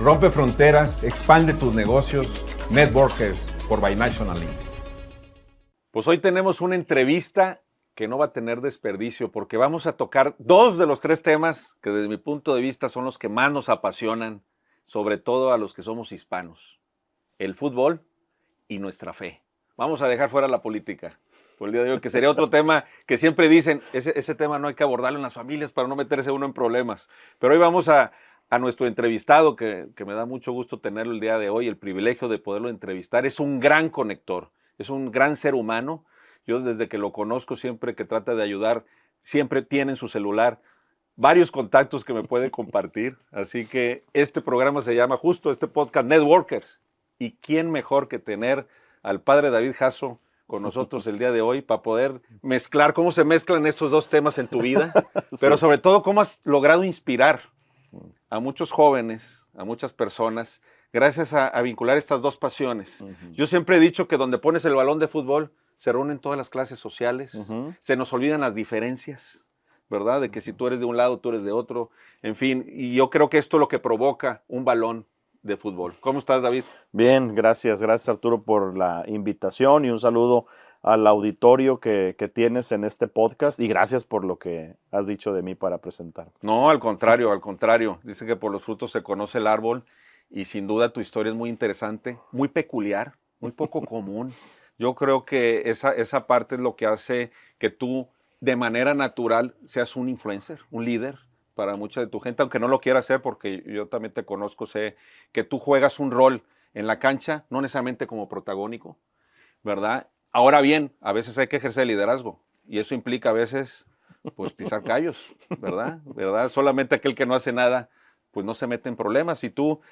Rompe fronteras, expande tus negocios. Networkers por Binational Link. Pues hoy tenemos una entrevista que no va a tener desperdicio porque vamos a tocar dos de los tres temas que desde mi punto de vista son los que más nos apasionan, sobre todo a los que somos hispanos. El fútbol y nuestra fe. Vamos a dejar fuera la política por el día de hoy, que sería otro tema que siempre dicen, ese tema no hay que abordarlo en las familias para no meterse uno en problemas. Pero hoy vamos a nuestro entrevistado, que me da mucho gusto tenerlo el día de hoy, el privilegio de poderlo entrevistar. Es un gran conector, es un gran ser humano. Yo desde que lo conozco, siempre que trata de ayudar, siempre tiene en su celular varios contactos que me puede compartir. Así que este programa se llama justo, este podcast, Networkers. ¿Y quién mejor que tener al padre David Jasso con nosotros el día de hoy para poder mezclar cómo se mezclan estos dos temas en tu vida, pero sobre todo cómo has logrado inspirar a muchos jóvenes, a muchas personas, gracias a vincular estas dos pasiones. Yo siempre he dicho que donde pones el balón de fútbol, se reúnen todas las clases sociales, se nos olvidan las diferencias, ¿verdad? De que si tú eres de un lado, tú eres de otro, en fin, y yo creo que esto es lo que provoca un balón de fútbol. ¿Cómo estás, David? Bien, gracias Arturo por la invitación y un saludo al auditorio que tienes en este podcast y gracias por lo que has dicho de mí para presentar. No, al contrario. Dicen que por los frutos se conoce el árbol y sin duda tu historia es muy interesante, muy peculiar, muy poco común. Yo creo que esa parte es lo que hace que tú de manera natural seas un influencer, un líder para mucha de tu gente, aunque no lo quiera hacer porque yo también te conozco, sé que tú juegas un rol en la cancha, no necesariamente como protagónico, ¿verdad? Ahora bien, a veces hay que ejercer liderazgo y eso implica a veces pues pisar callos, ¿verdad? Solamente aquel que no hace nada pues no se mete en problemas. Y tú,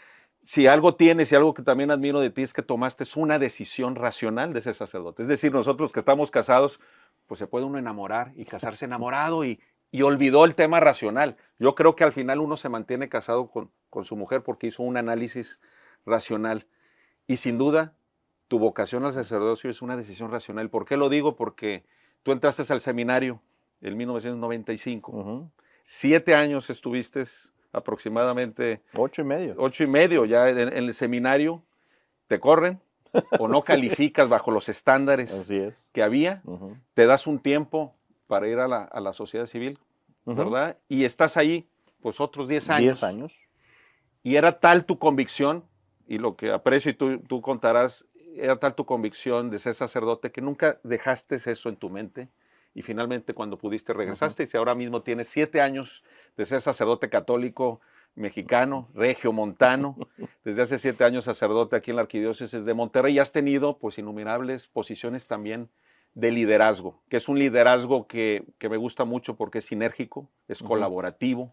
si algo tienes y algo que también admiro de ti es que tomaste una decisión racional de ser sacerdote. Es decir, nosotros que estamos casados, pues se puede uno enamorar y casarse enamorado y olvidó el tema racional. Yo creo que al final uno se mantiene casado con su mujer porque hizo un análisis racional. Y sin duda, tu vocación al sacerdocio es una decisión racional. ¿Por qué lo digo? Porque tú entraste al seminario en 1995. 7 años estuviste aproximadamente. 8 y medio. 8 y medio ya en el seminario. Te corren o no calificas bajo los estándares que había. Te das un tiempo para ir a la sociedad civil, ¿verdad? Y estás ahí pues otros 10 años. 10 años. Y era tal tu convicción, y lo que aprecio y tú contarás, era tal tu convicción de ser sacerdote que nunca dejaste eso en tu mente y finalmente cuando pudiste regresaste. Y si ahora mismo tienes 7 años de ser sacerdote católico mexicano, regiomontano, desde hace 7 años sacerdote aquí en la Arquidiócesis de Monterrey, y has tenido pues innumerables posiciones también de liderazgo, que es un liderazgo que me gusta mucho porque es sinérgico, es colaborativo,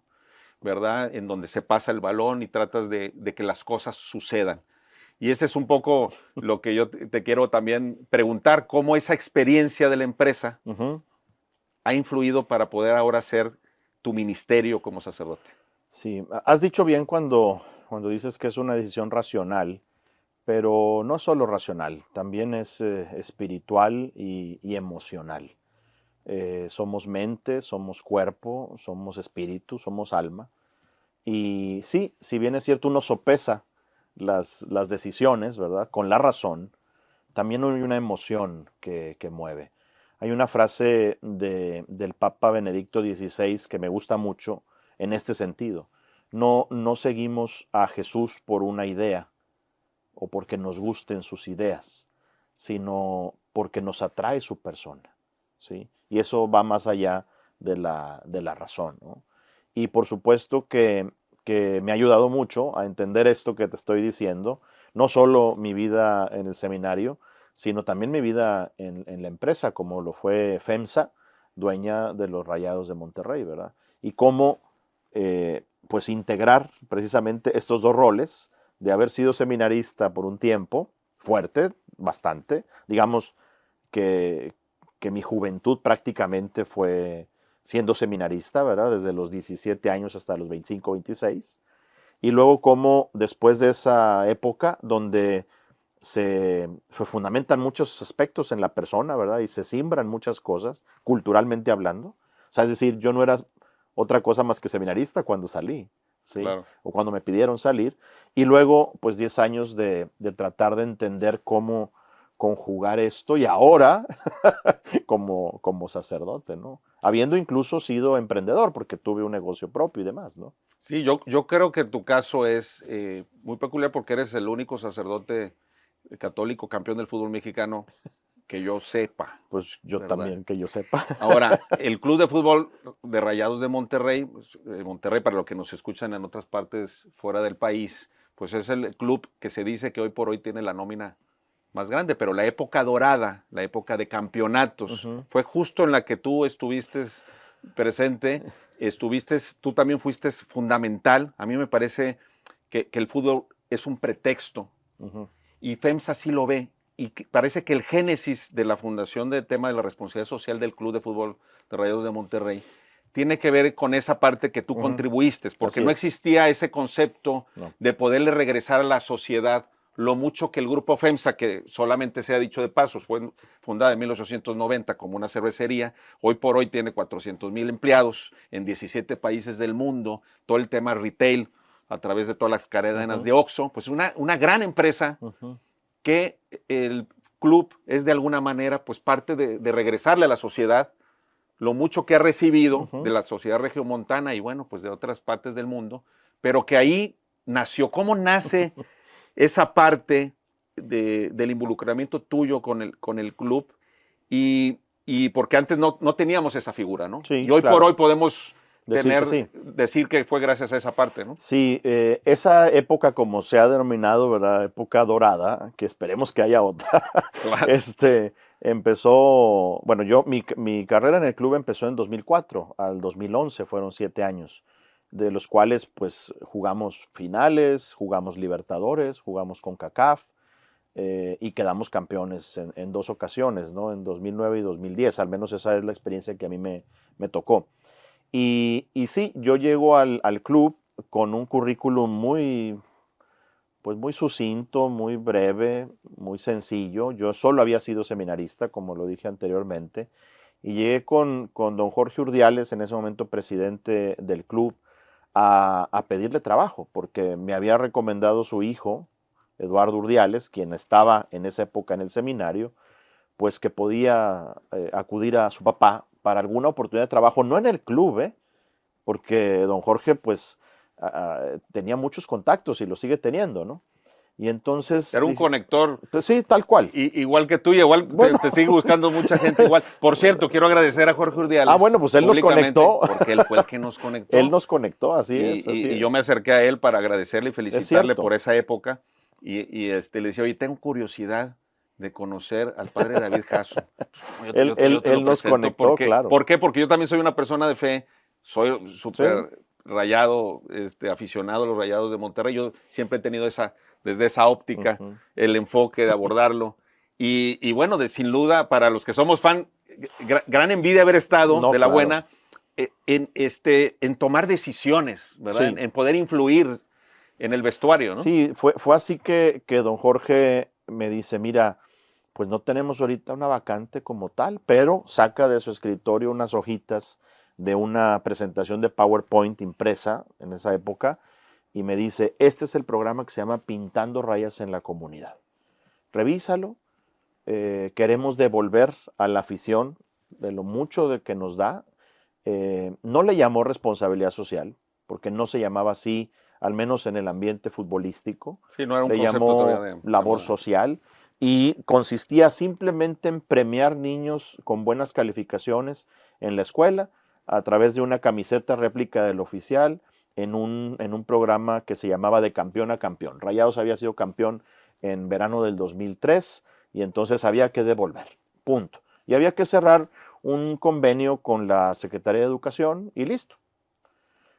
¿verdad? En donde se pasa el balón y tratas de que las cosas sucedan. Y ese es un poco lo que yo te quiero también preguntar, cómo esa experiencia de la empresa ha influido para poder ahora hacer tu ministerio como sacerdote. Sí, has dicho bien cuando dices que es una decisión racional, pero no solo racional, también es espiritual y emocional. Somos mente, somos cuerpo, somos espíritu, somos alma. Y sí, si bien es cierto, uno sopesa las decisiones, ¿verdad? Con la razón, también hay una emoción que mueve. Hay una frase del Papa Benedicto XVI que me gusta mucho en este sentido. No seguimos a Jesús por una idea o porque nos gusten sus ideas, sino porque nos atrae su persona, ¿sí? Y eso va más allá de la razón, ¿no? Y por supuesto que me ha ayudado mucho a entender esto que te estoy diciendo, no solo mi vida en el seminario, sino también mi vida en la empresa, como lo fue FEMSA, dueña de los Rayados de Monterrey, ¿verdad? Y cómo pues integrar precisamente estos dos roles, de haber sido seminarista por un tiempo, fuerte, bastante, digamos que mi juventud prácticamente fue siendo seminarista, ¿verdad? Desde los 17 años hasta los 25, 26. Y luego cómo después de esa época donde se fundamentan muchos aspectos en la persona, ¿verdad? Y se siembran muchas cosas, culturalmente hablando. O sea, es decir, yo no era otra cosa más que seminarista cuando salí. ¿sí? Claro. O cuando me pidieron salir. Y luego, pues 10 años de tratar de entender cómo conjugar esto y ahora como sacerdote, ¿no? Habiendo incluso sido emprendedor porque tuve un negocio propio y demás, ¿no? Sí, yo creo que tu caso es muy peculiar porque eres el único sacerdote católico campeón del fútbol mexicano que yo sepa. Pues yo ¿verdad? también, que yo sepa. Ahora, el Club de Fútbol de Rayados de Monterrey, pues, Monterrey para los que nos escuchan en otras partes fuera del país, pues es el club que se dice que hoy por hoy tiene la nómina más grande, pero la época dorada, la época de campeonatos, fue justo en la que tú estuviste presente, tú también fuiste fundamental. A mí me parece que el fútbol es un pretexto y FEMSA sí lo ve. Y parece que el génesis de la fundación del tema de la responsabilidad social del Club de Fútbol de Rayados de Monterrey tiene que ver con esa parte que tú contribuiste, porque no existía ese concepto de poderle regresar a la sociedad lo mucho que el grupo FEMSA, que solamente se ha dicho de pasos, fue fundada en 1890 como una cervecería, hoy por hoy tiene 400,000 empleados en 17 países del mundo, todo el tema retail a través de todas las cadenas de Oxxo, pues una gran empresa que el club es de alguna manera pues parte de regresarle a la sociedad lo mucho que ha recibido de la sociedad regiomontana y bueno, pues de otras partes del mundo, pero que ahí nació. ¿Cómo nace esa parte del involucramiento tuyo con el club? Y porque antes no teníamos esa figura, ¿no? Sí, y hoy claro. por hoy podemos Decir decir que fue gracias a esa parte, ¿no? Sí, esa época, como se ha denominado, ¿verdad? Época dorada, que esperemos que haya otra, Claro. empezó, bueno, mi carrera en el club empezó en 2004, al 2011 fueron 7 años, de los cuales pues jugamos finales, jugamos Libertadores, jugamos CONCACAF y quedamos campeones en 2 ocasiones, ¿no? En 2009 y 2010, al menos esa es la experiencia que a mí me tocó. Y sí, yo llego al club con un currículum muy sucinto, muy breve, muy sencillo. Yo solo había sido seminarista, como lo dije anteriormente, y llegué con don Jorge Urdiales, en ese momento presidente del club, a pedirle trabajo, porque me había recomendado su hijo, Eduardo Urdiales, quien estaba en esa época en el seminario, pues que podía acudir a su papá para alguna oportunidad de trabajo, no en el club, porque don Jorge pues tenía muchos contactos y lo sigue teniendo, ¿no? Y entonces... Era un conector. Pues sí, tal cual. Igual que tú, igual bueno. te sigue buscando mucha gente igual. Por cierto, quiero agradecer a Jorge Urdiales. Bueno, pues él nos conectó. Porque él fue el que nos conectó. Él nos conectó, así es. Y yo me acerqué a él para agradecerle y felicitarle por esa época. Y le decía, oye, tengo curiosidad de conocer al padre David Jasso. Pues, él nos conectó, claro. ¿Por qué? Porque yo también soy una persona de fe, soy súper rayado, aficionado a los Rayados de Monterrey. Yo siempre he tenido desde esa óptica, el enfoque de abordarlo. Y bueno, sin duda, para los que somos fan, gran envidia haber estado de la buena en tomar decisiones, ¿verdad? En poder influir en el vestuario, ¿no? Sí, fue así que don Jorge me dice, mira, pues no tenemos ahorita una vacante como tal, pero saca de su escritorio unas hojitas de una presentación de PowerPoint impresa en esa época y me dice, este es el programa que se llama Pintando Rayas en la Comunidad. Revísalo, queremos devolver a la afición de lo mucho de que nos da. No le llamó responsabilidad social, porque no se llamaba así, al menos en el ambiente futbolístico. Sí, no era un le concepto llamó todavía de labor social y consistía simplemente en premiar niños con buenas calificaciones en la escuela a través de una camiseta réplica del oficial en un programa que se llamaba De Campeón a Campeón. Rayados había sido campeón en verano del 2003 y entonces había que devolver, punto. Y había que cerrar un convenio con la Secretaría de Educación y listo.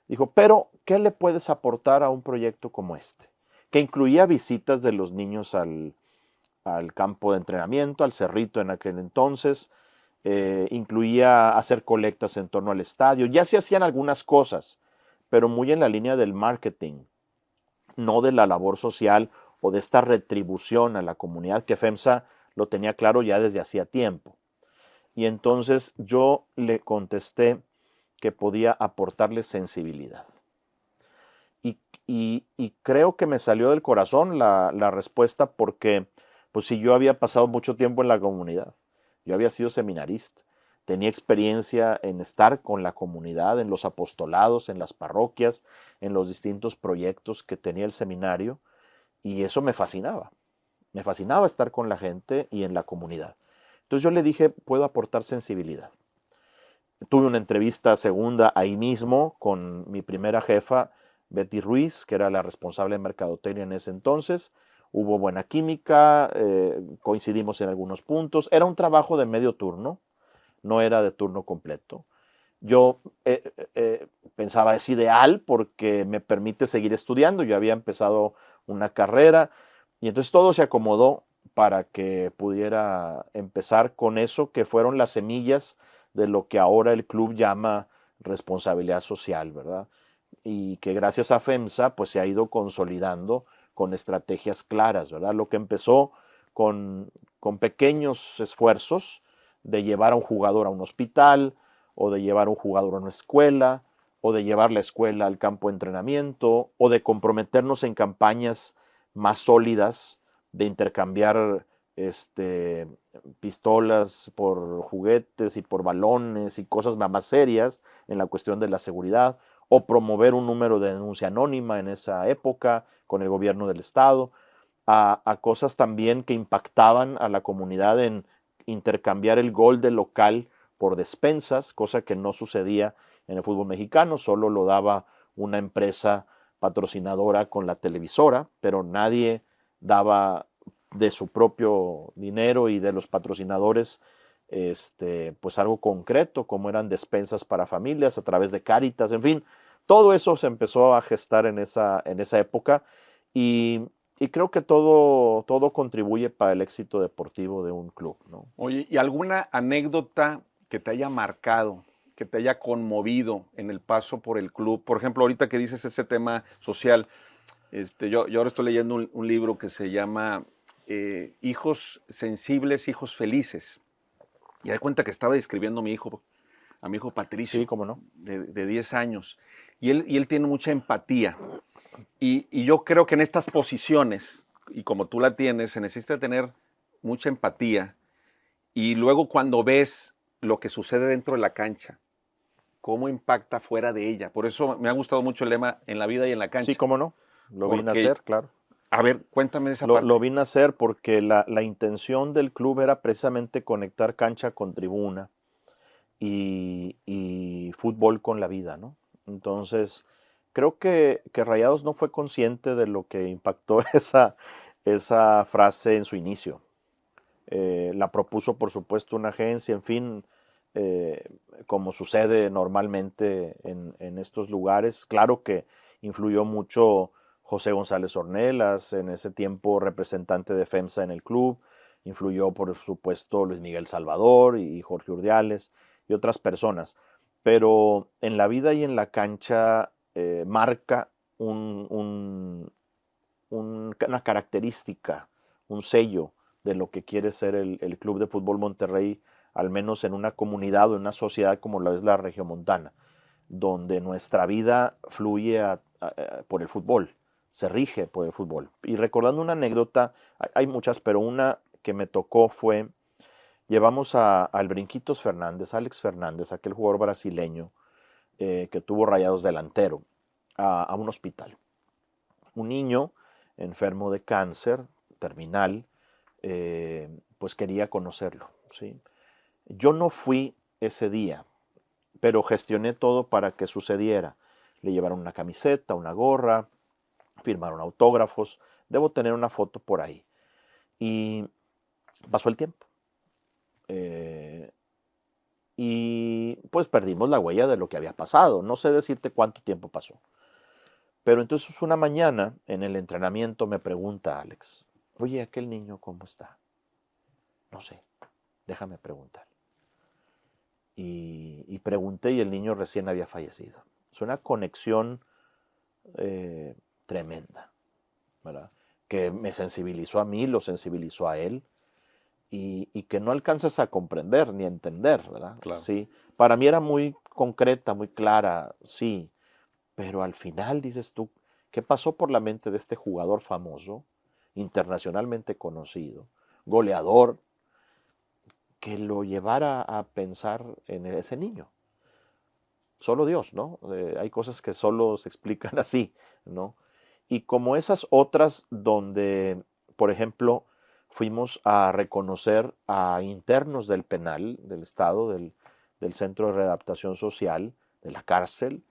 Dijo, pero ¿qué le puedes aportar a un proyecto como este? Que incluía visitas de los niños al campo de entrenamiento, al Cerrito en aquel entonces, incluía hacer colectas en torno al estadio. Ya se hacían algunas cosas, pero muy en la línea del marketing, no de la labor social o de esta retribución a la comunidad que FEMSA lo tenía claro ya desde hacía tiempo. Y entonces yo le contesté que podía aportarle sensibilidad. y creo que me salió del corazón la respuesta porque, pues si yo había pasado mucho tiempo en la comunidad, yo había sido seminarista, tenía experiencia en estar con la comunidad, en los apostolados, en las parroquias, en los distintos proyectos que tenía el seminario, y eso me fascinaba estar con la gente y en la comunidad. Entonces yo le dije, puedo aportar sensibilidad. Tuve una entrevista segunda ahí mismo con mi primera jefa, Betty Ruiz, que era la responsable de mercadotecnia en ese entonces. Hubo buena química, coincidimos en algunos puntos. Era un trabajo de medio turno, no era de turno completo. Yo pensaba, es ideal porque me permite seguir estudiando. Yo había empezado una carrera y entonces todo se acomodó para que pudiera empezar con eso, que fueron las semillas de lo que ahora el club llama responsabilidad social, ¿verdad? Y que gracias a FEMSA pues se ha ido consolidando con estrategias claras, ¿verdad? Lo que empezó con pequeños esfuerzos de llevar a un jugador a un hospital, o de llevar a un jugador a una escuela, o de llevar la escuela al campo de entrenamiento, o de comprometernos en campañas más sólidas, de intercambiar pistolas por juguetes y por balones y cosas más serias en la cuestión de la seguridad, o promover un número de denuncia anónima en esa época con el gobierno del estado, a cosas también que impactaban a la comunidad en intercambiar el gol del local por despensas, cosa que no sucedía en el fútbol mexicano, solo lo daba una empresa patrocinadora con la televisora, pero nadie daba de su propio dinero y de los patrocinadores pues algo concreto, como eran despensas para familias a través de Cáritas, en fin, todo eso se empezó a gestar en esa época y creo que todo contribuye para el éxito deportivo de un club, ¿no? Oye, ¿y alguna anécdota que te haya marcado, que te haya conmovido en el paso por el club? Por ejemplo, ahorita que dices ese tema social, yo ahora estoy leyendo un libro que se llama Hijos Sensibles, Hijos Felices. Y da cuenta que estaba describiendo a mi hijo Patricio, sí, cómo no, de 10 años. Y él tiene mucha empatía. Y yo creo que en estas posiciones, y como tú la tienes, se necesita tener mucha empatía. Y luego cuando ves lo que sucede dentro de la cancha, cómo impacta fuera de ella. Por eso me ha gustado mucho el lema en la vida y en la cancha. Sí, cómo no, lo vine a hacer, claro. A ver, cuéntame esa parte. Lo vine a hacer porque la intención del club era precisamente conectar cancha con tribuna y fútbol con la vida, ¿no? Entonces, creo que Rayados no fue consciente de lo que impactó esa frase en su inicio. La propuso, por supuesto, una agencia, en fin, como sucede normalmente en estos lugares. Claro que influyó mucho José González Ornelas, en ese tiempo representante de FEMSA en el club. Influyó, por supuesto, Luis Miguel Salvador y Jorge Urdiales y otras personas. Pero en la vida y en la cancha marca una característica, un sello de lo que quiere ser el Club de Fútbol Monterrey, al menos en una comunidad o en una sociedad como la es la Regiomontana, donde nuestra vida fluye por el fútbol, se rige por el fútbol. Y recordando una anécdota, hay muchas, pero una que me tocó fue, llevamos al Brinquitos Fernández, Alex Fernández, aquel jugador brasileño que tuvo Rayados delantero, a un hospital. Un niño enfermo de cáncer terminal, pues quería conocerlo, ¿sí? Yo no fui ese día, pero gestioné todo para que sucediera. Le llevaron una camiseta, una gorra, firmaron autógrafos, debo tener una foto por ahí. Y pasó el tiempo. Y pues perdimos la huella de lo que había pasado. No sé decirte cuánto tiempo pasó. Pero entonces una mañana en el entrenamiento me pregunta Alex, oye, aquel niño, ¿cómo está? No sé, déjame preguntar. Y pregunté y el niño recién había fallecido. Es una conexión tremenda, ¿verdad? Que me sensibilizó a mí, lo sensibilizó a él y que no alcanzas a comprender ni a entender, ¿verdad? Claro. Sí, para mí era muy concreta, muy clara, sí, pero al final dices tú, ¿Qué pasó por la mente de este jugador famoso, internacionalmente conocido, goleador, que lo llevara a pensar en ese niño? Solo Dios, ¿no? Hay cosas que solo se explican así, ¿no? Y como esas otras donde, por ejemplo, fuimos a reconocer a internos del penal, del Estado, del Centro de Readaptación Social, de la cárcel,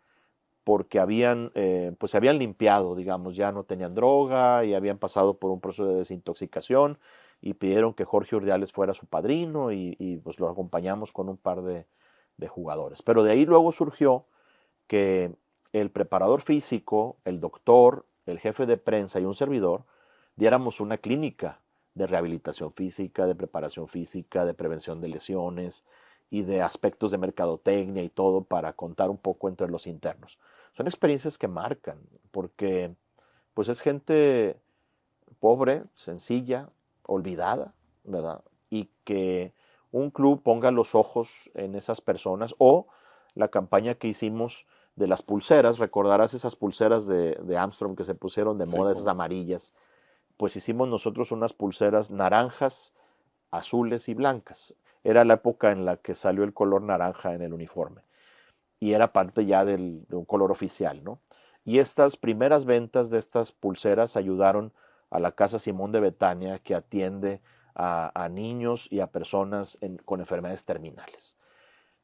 porque pues se habían limpiado, digamos, ya no tenían droga y habían pasado por un proceso de desintoxicación y pidieron que Jorge Urdiales fuera su padrino y pues lo acompañamos con un par de jugadores. Pero de ahí luego surgió que el preparador físico, el doctor, el jefe de prensa y un servidor diéramos una clínica de rehabilitación física, de preparación física, de prevención de lesiones y de aspectos de mercadotecnia y todo para contar un poco entre los internos. Son experiencias que marcan, porque pues es gente pobre, sencilla, olvidada, ¿verdad? Y que un club ponga los ojos en esas personas, o la campaña que hicimos de las pulseras, recordarás esas pulseras de Armstrong que se pusieron de moda, esas amarillas. Pues hicimos nosotros unas pulseras naranjas, azules y blancas. Era la época en la que salió el color naranja en el uniforme y era parte ya de un color oficial, ¿no? Y estas primeras ventas de estas pulseras ayudaron a la Casa Simón de Betania, que atiende a niños y a personas con enfermedades terminales.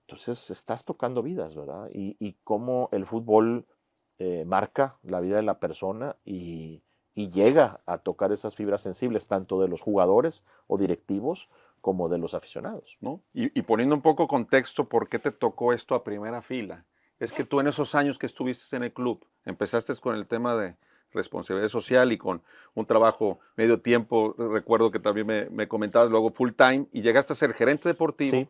Entonces estás tocando vidas, ¿verdad? Y cómo el fútbol marca la vida de la persona y llega a tocar esas fibras sensibles, tanto de los jugadores o directivos como de los aficionados. ¿No? Y poniendo un poco contexto, ¿por qué te tocó esto a primera fila? Es que tú en esos años que estuviste en el club, empezaste con el tema de responsabilidad social y con un trabajo medio tiempo, recuerdo que también me comentabas, luego full time, y llegaste a ser gerente deportivo, Sí.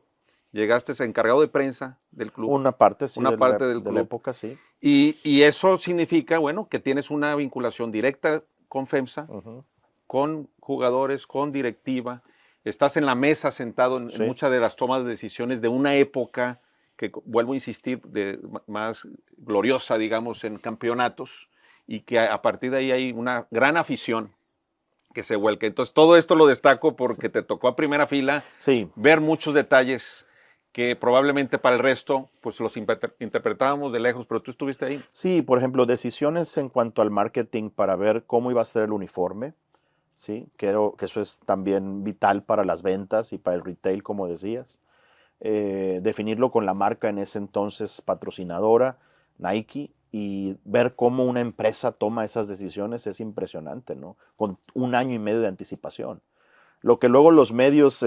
Llegaste a ser encargado de prensa del club. Una parte, sí, una parte del de club. la época, sí. Y eso significa, bueno, que tienes una vinculación directa con FEMSA, con jugadores, con directiva. Estás en la mesa sentado en muchas de las tomas de decisiones de una época que, vuelvo a insistir, más gloriosa, digamos, en campeonatos, y que a partir de ahí hay una gran afición que se vuelca. Entonces, todo esto lo destaco porque te tocó a primera fila ver muchos detalles que probablemente para el resto pues los interpretábamos de lejos, pero tú estuviste ahí. Sí, por ejemplo, decisiones en cuanto al marketing para ver cómo iba a ser el uniforme, ¿sí? Creo que eso es también vital para las ventas y para el retail, como decías. Definirlo con la marca en ese entonces patrocinadora, Nike, y ver cómo una empresa toma esas decisiones es impresionante, ¿no? Con 1 año y medio de anticipación. Lo que luego los medios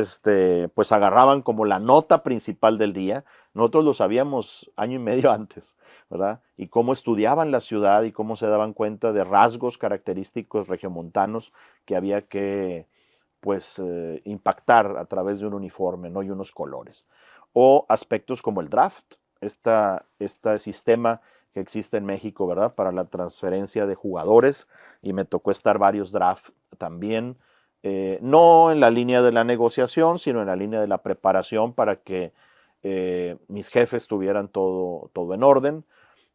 pues agarraban como la nota principal del día, nosotros lo sabíamos 1 año y medio antes, ¿verdad? Y cómo estudiaban la ciudad y cómo se daban cuenta de rasgos característicos regiomontanos que había que pues impactar a través de un uniforme, ¿no? Y unos colores. O aspectos como el draft, este sistema que existe en México, ¿verdad? Para la transferencia de jugadores, y me tocó estar varios drafts también. No en la línea de la negociación, sino en la línea de la preparación para que mis jefes tuvieran todo en orden,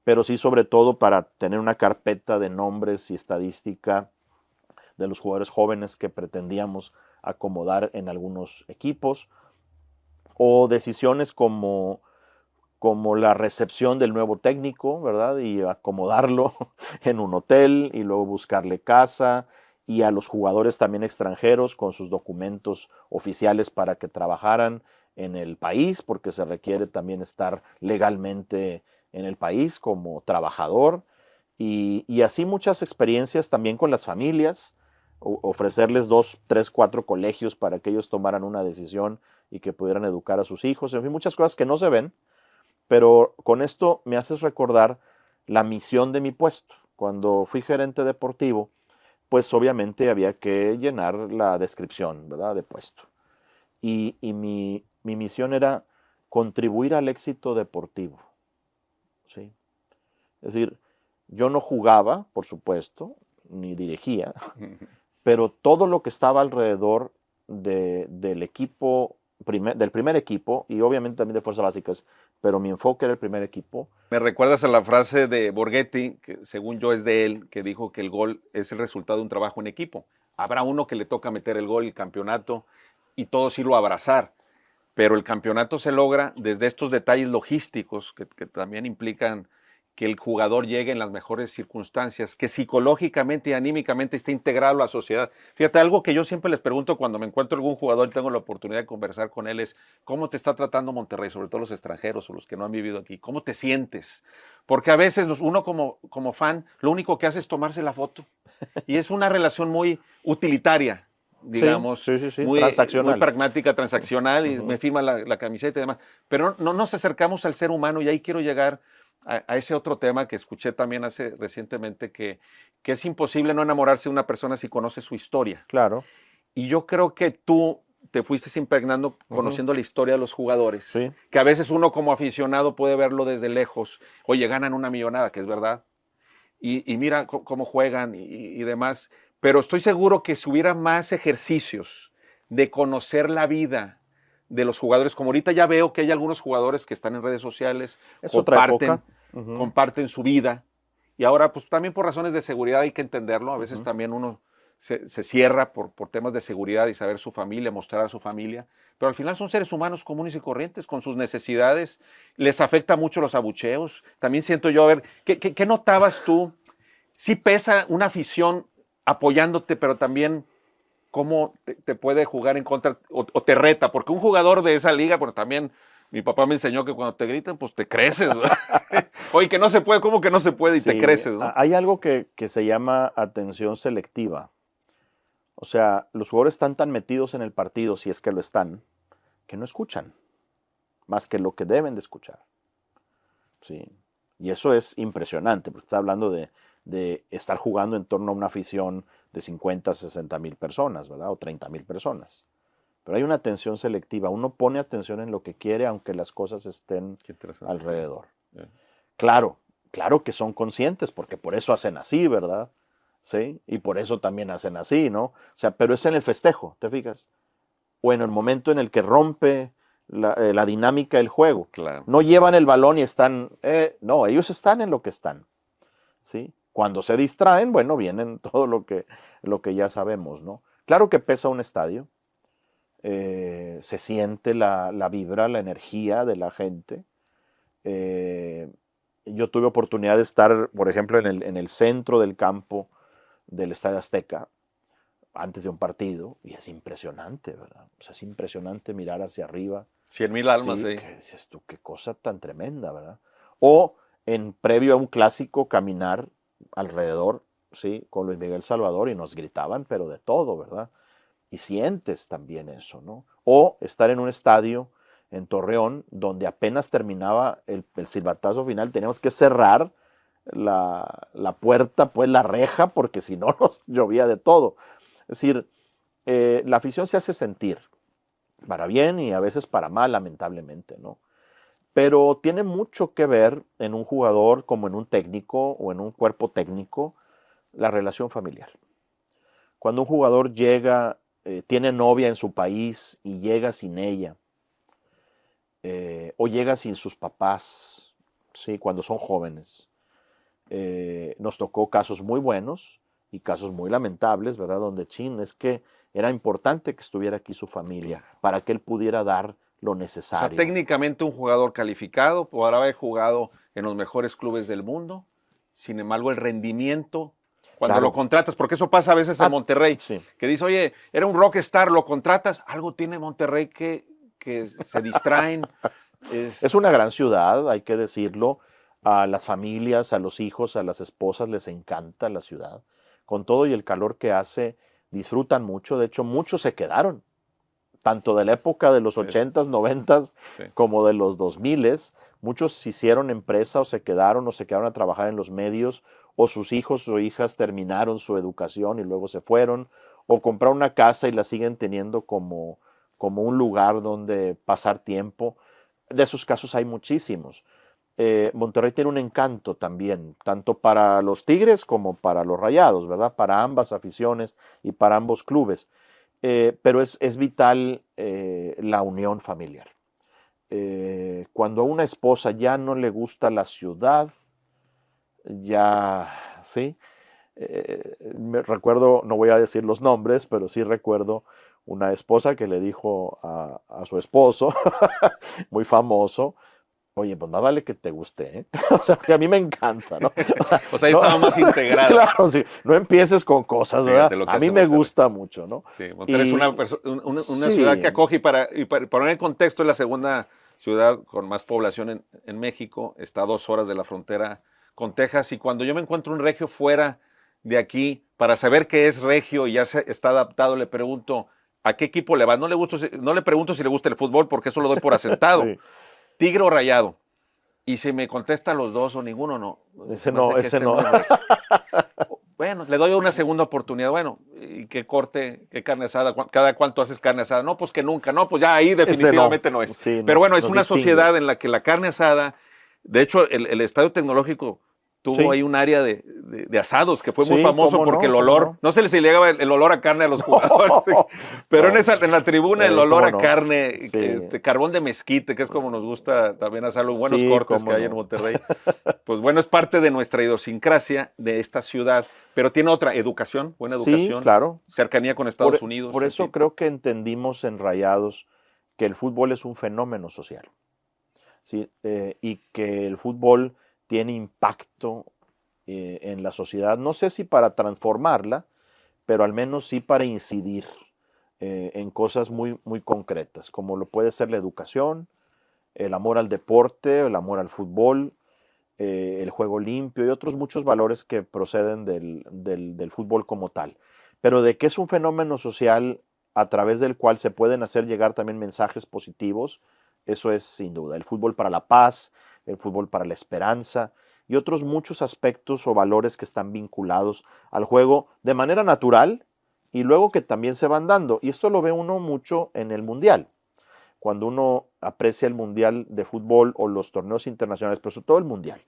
pero sí sobre todo para tener una carpeta de nombres y estadística de los jugadores jóvenes que pretendíamos acomodar en algunos equipos, o decisiones como la recepción del nuevo técnico, ¿verdad? Y acomodarlo en un hotel y luego buscarle casa, y a los jugadores también extranjeros con sus documentos oficiales para que trabajaran en el país, porque se requiere también estar legalmente en el país como trabajador, y así muchas experiencias también con las familias, ofrecerles 2, 3, 4 colegios para que ellos tomaran una decisión y que pudieran educar a sus hijos, en fin, muchas cosas que no se ven, pero con esto me haces recordar la misión de mi puesto. Cuando fui gerente deportivo, pues obviamente había que llenar la descripción, ¿verdad?, de puesto. Y mi misión era contribuir al éxito deportivo, ¿sí? Es decir, yo no jugaba, por supuesto, ni dirigía, pero todo lo que estaba alrededor del equipo, del primer equipo, y obviamente también de fuerzas básicas, pero mi enfoque era el primer equipo. Me recuerdas a la frase de Borghetti, que según yo es de él, que dijo que el gol es el resultado de un trabajo en equipo. Habrá uno que le toca meter el gol, el campeonato, y todos irlo a abrazar. Pero el campeonato se logra desde estos detalles logísticos que también implican que el jugador llegue en las mejores circunstancias, que psicológicamente y anímicamente esté integrado a la sociedad. Fíjate, algo que yo siempre les pregunto cuando me encuentro algún jugador y tengo la oportunidad de conversar con él es, ¿cómo te está tratando Monterrey? Sobre todo los extranjeros o los que no han vivido aquí. ¿Cómo te sientes? Porque a veces uno como fan, lo único que hace es tomarse la foto. Y es una relación muy utilitaria, digamos, sí. muy Transaccional. muy pragmática, transaccional, y me firma la camiseta y demás. Pero no nos acercamos al ser humano, y ahí quiero llegar a ese otro tema que escuché también recientemente, que es imposible no enamorarse de una persona si conoce su historia. Claro. Y yo creo que tú te fuiste impregnando, conociendo la historia de los jugadores, Sí. que a veces uno como aficionado puede verlo desde lejos. Oye, ganan una millonada, que es verdad, y mira cómo juegan y demás. Pero estoy seguro que si hubiera más ejercicios de conocer la vida de los jugadores, como ahorita ya veo que hay algunos jugadores que están en redes sociales, Es otra época. comparten su vida, y ahora pues también por razones de seguridad hay que entenderlo, a veces también uno se cierra por temas de seguridad y saber su familia, mostrar a su familia, pero al final son seres humanos comunes y corrientes con sus necesidades, les afecta mucho los abucheos. También siento yo, a ver, ¿qué notabas tú? Sí pesa una afición apoyándote, pero también cómo te puede jugar en contra o te reta, porque un jugador de esa liga, bueno, también mi papá me enseñó que cuando te gritan, pues te creces, ¿no? Oye, que no se puede, ¿cómo que no se puede? Y te creces, ¿no? Hay algo que se llama atención selectiva. O sea, los jugadores están tan metidos en el partido, si es que lo están, que no escuchan más que lo que deben de escuchar. Sí. Y eso es impresionante, porque está hablando de estar jugando en torno a una afición de 50, 60 mil personas, ¿verdad? O 30 mil personas. Pero hay una atención selectiva. Uno pone atención en lo que quiere, aunque las cosas estén alrededor. Claro que son conscientes, porque por eso hacen así, ¿verdad? Sí, y por eso también hacen así, ¿no? O sea, pero es en el festejo, ¿te fijas? O en el momento en el que rompe la dinámica del juego. Claro. No llevan el balón y están... no, ellos están en lo que están, ¿sí? Cuando se distraen, bueno, vienen todo lo que ya sabemos, ¿no? Claro que pesa un estadio, se siente la vibra, la energía de la gente. Yo tuve oportunidad de estar, por ejemplo, en el centro del campo del Estadio Azteca antes de un partido, y es impresionante, ¿verdad? O sea, es impresionante mirar hacia arriba. 100,000 almas, sí. sí. ¿Qué dices tú? Qué cosa tan tremenda, ¿verdad? O previo a un clásico, caminar alrededor, ¿sí? Con Luis Miguel Salvador, y nos gritaban, pero de todo, ¿verdad? Y sientes también eso, ¿no? O estar en un estadio en Torreón, donde apenas terminaba el silbatazo final, teníamos que cerrar la puerta, pues la reja, porque si no nos llovía de todo. Es decir, la afición se hace sentir, para bien y a veces para mal, lamentablemente, ¿no? Pero tiene mucho que ver en un jugador como en un técnico o en un cuerpo técnico, la relación familiar. Cuando un jugador llega, tiene novia en su país y llega sin ella, o llega sin sus papás, ¿sí? Cuando son jóvenes. Nos tocó casos muy buenos y casos muy lamentables, ¿verdad? Donde es que era importante que estuviera aquí su familia para que él pudiera dar lo necesario. O sea, técnicamente un jugador calificado podrá haber jugado en los mejores clubes del mundo, sin embargo el rendimiento, cuando lo contratas, porque eso pasa a veces en Monterrey, sí. Que dice, oye, era un rockstar, lo contratas, algo tiene Monterrey que se distraen. Es una gran ciudad, hay que decirlo. A las familias, a los hijos, a las esposas les encanta la ciudad. Con todo y el calor que hace, disfrutan mucho. De hecho, muchos se quedaron, tanto de la época de los 80s, 90s, como de los 2000s. Muchos hicieron empresa o se quedaron a trabajar en los medios, o sus hijos o hijas terminaron su educación y luego se fueron, o compraron una casa y la siguen teniendo como un lugar donde pasar tiempo. De esos casos hay muchísimos. Monterrey tiene un encanto también, tanto para los Tigres como para los Rayados, ¿verdad? Para ambas aficiones y para ambos clubes. Pero es vital la unión familiar. cuando a una esposa ya no le gusta la ciudad, ya, ¿sí? Me recuerdo, no voy a decir los nombres, pero sí recuerdo una esposa que le dijo a su esposo, muy famoso, oye, pues más vale que te guste, ¿eh? O sea, que a mí me encanta, ¿no? O sea, ahí no, estaba más integrado. Claro, sí, no empieces con cosas, ¿verdad? Fíjate lo que A mí hace me Monterrey. gusta mucho, ¿no? Sí, Monterrey es una sí, ciudad que acoge, y para poner en contexto, es la segunda ciudad con más población en México, está a 2 horas de la frontera con Texas, y cuando yo me encuentro un regio fuera de aquí, para saber qué es regio y ya está adaptado, le pregunto, ¿a qué equipo le va? No le pregunto si le gusta el fútbol, porque eso lo doy por asentado. sí. Tigre o Rayado. Y si me contesta los dos o ninguno, no. Ese no, ese no. Es regio. Bueno, le doy una segunda oportunidad. Bueno, ¿y qué corte, qué carne asada? ¿Cada cuánto haces carne asada? No, pues que nunca. No, pues ya ahí definitivamente no es. Sí, pero bueno, es una distingue. sociedad en la que la carne asada, de hecho, el Estadio Tecnológico tuvo Sí. ahí un área de asados que fue muy Sí, famoso cómo porque no, el olor, cómo no. no se les llegaba el olor a carne a los jugadores, pero No. en la tribuna el olor cómo a no. carne, Sí. Carbón de mezquite, que es como nos gusta también hacerlo, buenos Sí, cortes cómo que hay no. en Monterrey. Pues bueno, es parte de nuestra idiosincrasia de esta ciudad, pero tiene otra, educación, buena Sí, educación, claro. cercanía con Estados Unidos. Por en eso fin. creo que entendimos en Rayados que el fútbol es un fenómeno social, ¿sí? Y que el fútbol tiene impacto en la sociedad, no sé si para transformarla, pero al menos sí para incidir en cosas muy, muy concretas, como lo puede ser la educación, el amor al deporte, el amor al fútbol, el juego limpio y otros muchos valores que proceden del fútbol como tal. Pero de que es un fenómeno social a través del cual se pueden hacer llegar también mensajes positivos, eso es sin duda. El fútbol para la paz, el fútbol para la esperanza y otros muchos aspectos o valores que están vinculados al juego de manera natural y luego que también se van dando. Y esto lo ve uno mucho en el Mundial. Cuando uno aprecia el Mundial de fútbol o los torneos internacionales, pero sobre todo el Mundial,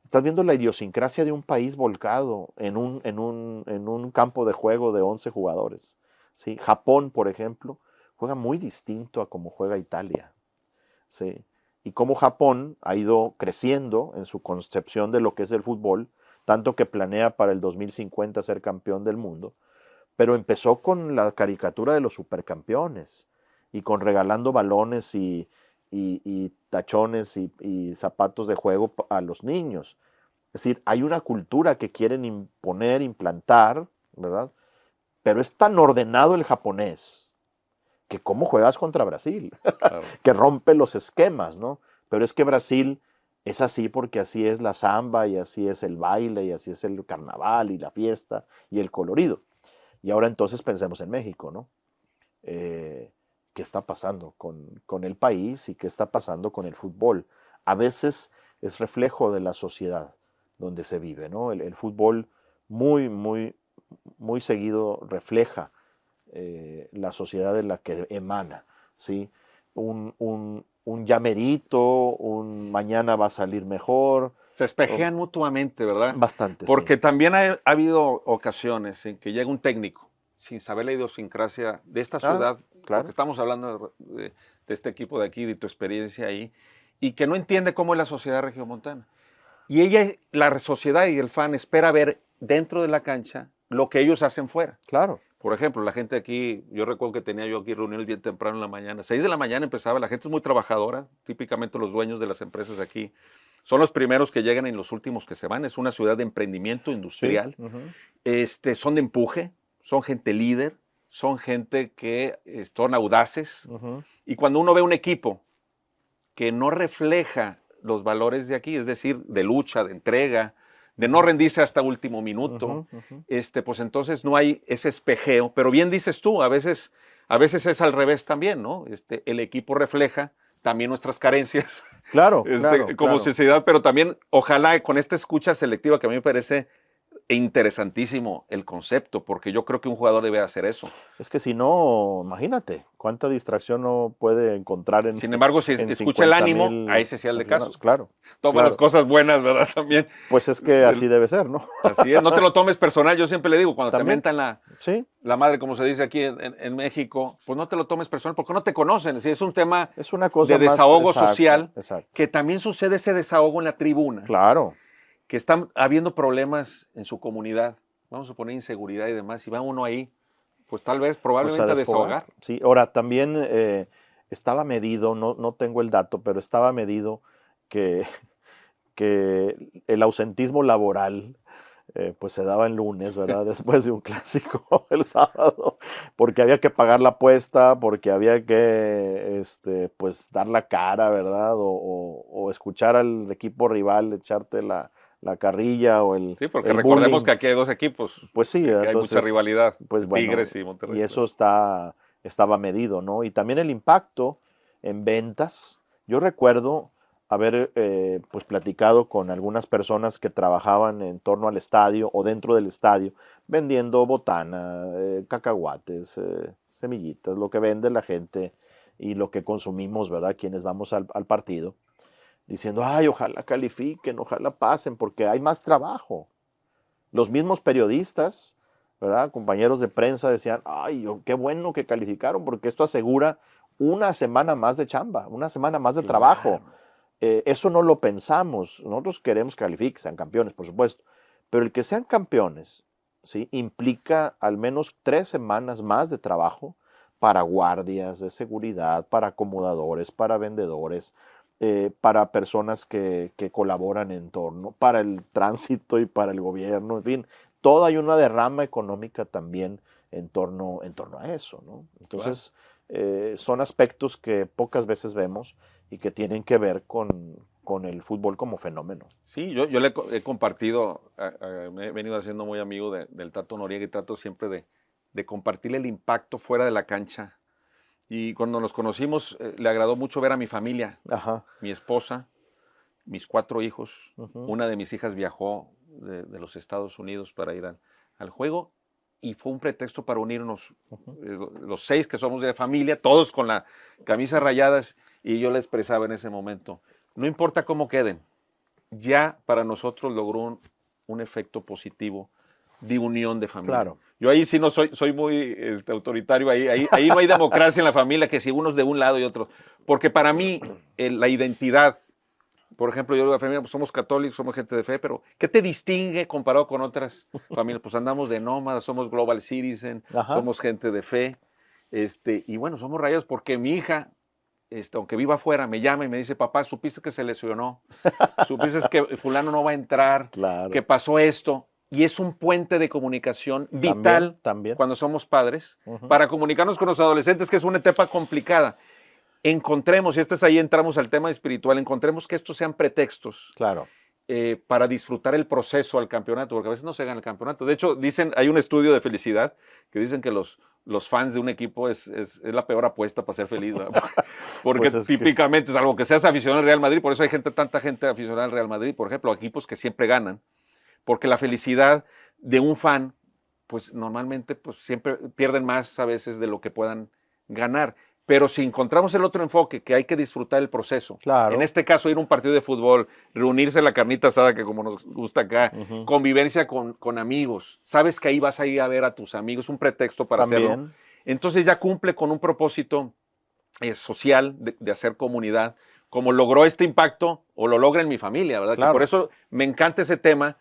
estás viendo la idiosincrasia de un país volcado en un campo de juego de 11 jugadores. ¿Sí? Japón, por ejemplo, juega muy distinto a cómo juega Italia. ¿Sí? Y cómo Japón ha ido creciendo en su concepción de lo que es el fútbol, tanto que planea para el 2050 ser campeón del mundo, pero empezó con la caricatura de los supercampeones y con regalando balones y tachones y zapatos de juego a los niños. Es decir, hay una cultura que quieren imponer, implantar, ¿verdad? Pero es tan ordenado el japonés que cómo juegas contra Brasil, Claro. que rompe los esquemas, ¿no? Pero es que Brasil es así porque así es la samba y así es el baile y así es el carnaval y la fiesta y el colorido. Y ahora entonces pensemos en México, ¿no? ¿Qué está pasando con el país y qué está pasando con el fútbol? A veces es reflejo de la sociedad donde se vive, ¿no? El fútbol muy, muy, muy seguido refleja la sociedad de la que emana, ¿sí? Un llamerito, un mañana va a salir mejor. Se espejean mutuamente, ¿verdad? Bastante, Porque sí. también ha habido ocasiones en que llega un técnico sin saber la idiosincrasia de esta ciudad, claro. porque estamos hablando de este equipo de aquí, de tu experiencia ahí, y que no entiende cómo es la sociedad regiomontana. Y la sociedad y el fan espera ver dentro de la cancha lo que ellos hacen fuera. Claro. Por ejemplo, la gente aquí, yo recuerdo que tenía yo aquí reuniones bien temprano en la mañana, 6 de la mañana empezaba, la gente es muy trabajadora, típicamente los dueños de las empresas aquí son los primeros que llegan y los últimos que se van, es una ciudad de emprendimiento industrial, Sí. son de empuje, son gente líder, son gente que son audaces, y cuando uno ve un equipo que no refleja los valores de aquí, es decir, de lucha, de entrega, de no rendirse hasta último minuto, pues entonces no hay ese espejeo. Pero bien dices tú, a veces es al revés también, ¿no? El equipo refleja también nuestras carencias Claro, como sociedad, pero también ojalá con esta escucha selectiva que a mí me parece interesantísimo el concepto, porque yo creo que un jugador debe hacer eso. Es que si no, imagínate, cuánta distracción no puede encontrar en. Sin embargo, si escucha el ánimo, a ese sí al de caso. Claro. Toma claro. las cosas buenas, ¿verdad? También. Pues es que así debe ser, ¿no? Así es, no te lo tomes personal. Yo siempre le digo, cuando ¿También? te mentan Sí. La madre, como se dice aquí en México, pues no te lo tomes personal porque no te conocen. Es un tema Es una cosa de más, desahogo exacto, social, exacto. que también sucede ese desahogo en la tribuna, Claro. que están habiendo problemas en su comunidad, vamos a poner inseguridad y demás, y va uno ahí, pues tal vez, Pues probablemente a desahogar. Sí, ahora también estaba medido, no tengo el dato, pero estaba medido que, que el ausentismo laboral pues se daba el lunes, ¿verdad? Después de un clásico el sábado, porque había que pagar la apuesta, porque había que pues dar la cara, ¿verdad? O escuchar al equipo rival echarte la carrilla o Sí, porque el recordemos bullying. que aquí hay dos equipos, Pues sí, que hay mucha entonces, rivalidad, pues bueno, Tigres y Monterrey. y eso estaba medido, ¿no? Y también el impacto en ventas. Yo recuerdo haber pues platicado con algunas personas que trabajaban en torno al estadio o dentro del estadio, vendiendo botana, cacahuates, semillitas, lo que vende la gente y lo que consumimos, ¿verdad? Quienes vamos al partido, diciendo, ay, ojalá califiquen, ojalá pasen, porque hay más trabajo. Los mismos periodistas, ¿verdad? Compañeros de prensa decían, ay, qué bueno que calificaron, porque esto asegura una semana más de chamba, una semana más de trabajo. Eso no lo pensamos. Nosotros queremos que califiquen, sean campeones, por supuesto. Pero el que sean campeones, ¿sí? Implica al menos 3 semanas más de trabajo para guardias de seguridad, para acomodadores, para vendedores, para personas que colaboran en torno, para el tránsito y para el gobierno, en fin, toda hay una derrama económica también en torno a eso, ¿no? Entonces, son aspectos que pocas veces vemos y que tienen que ver con el fútbol como fenómeno. Sí, yo le he compartido, me he venido haciendo muy amigo del Tato Noriega y trato siempre de compartirle el impacto fuera de la cancha. Y cuando nos conocimos, le agradó mucho ver a mi familia, Ajá. mi esposa, mis 4 hijos. Uh-huh. Una de mis hijas viajó de los Estados Unidos para ir al juego y fue un pretexto para unirnos, los 6 que somos de familia, todos con la camisa rayadas, y yo le expresaba en ese momento, no importa cómo queden, ya para nosotros logró un efecto positivo de unión de familia. Claro. Yo ahí sí no soy muy autoritario, ahí no hay democracia en la familia, que si unos de un lado y otros, porque para mí la identidad, por ejemplo, yo digo a la familia, pues somos católicos, somos gente de fe, pero ¿qué te distingue comparado con otras familias? Pues andamos de nómadas, somos global citizen, Ajá. somos gente de fe, y bueno, somos rayados porque mi hija, aunque viva afuera, me llama y me dice, papá, ¿supiste que se lesionó? ¿Supiste que fulano no va a entrar? Claro. ¿Que pasó esto? Y es un puente de comunicación vital también. cuando somos padres, para comunicarnos con los adolescentes, que es una etapa complicada. Encontremos, y ahí entramos al tema espiritual, encontremos que estos sean pretextos, claro, para disfrutar el proceso al campeonato, porque a veces no se gana el campeonato. De hecho, hay un estudio de felicidad que dicen que los fans de un equipo es la peor apuesta para ser feliz, ¿verdad? Porque pues típicamente, salvo que seas aficionado al Real Madrid, por eso hay tanta gente aficionada al Real Madrid, por ejemplo, equipos que siempre ganan, porque la felicidad de un fan, pues normalmente pues, siempre pierden más a veces de lo que puedan ganar. Pero si encontramos el otro enfoque, que hay que disfrutar el proceso, claro. En este caso ir a un partido de fútbol, reunirse en la carnita asada, que como nos gusta acá, convivencia con amigos, sabes que ahí vas a ir a ver a tus amigos, un pretexto para hacerlo. Entonces ya cumple con un propósito social de hacer comunidad, como logró este impacto, o lo logra en mi familia, ¿verdad? Claro. Que por eso me encanta ese tema.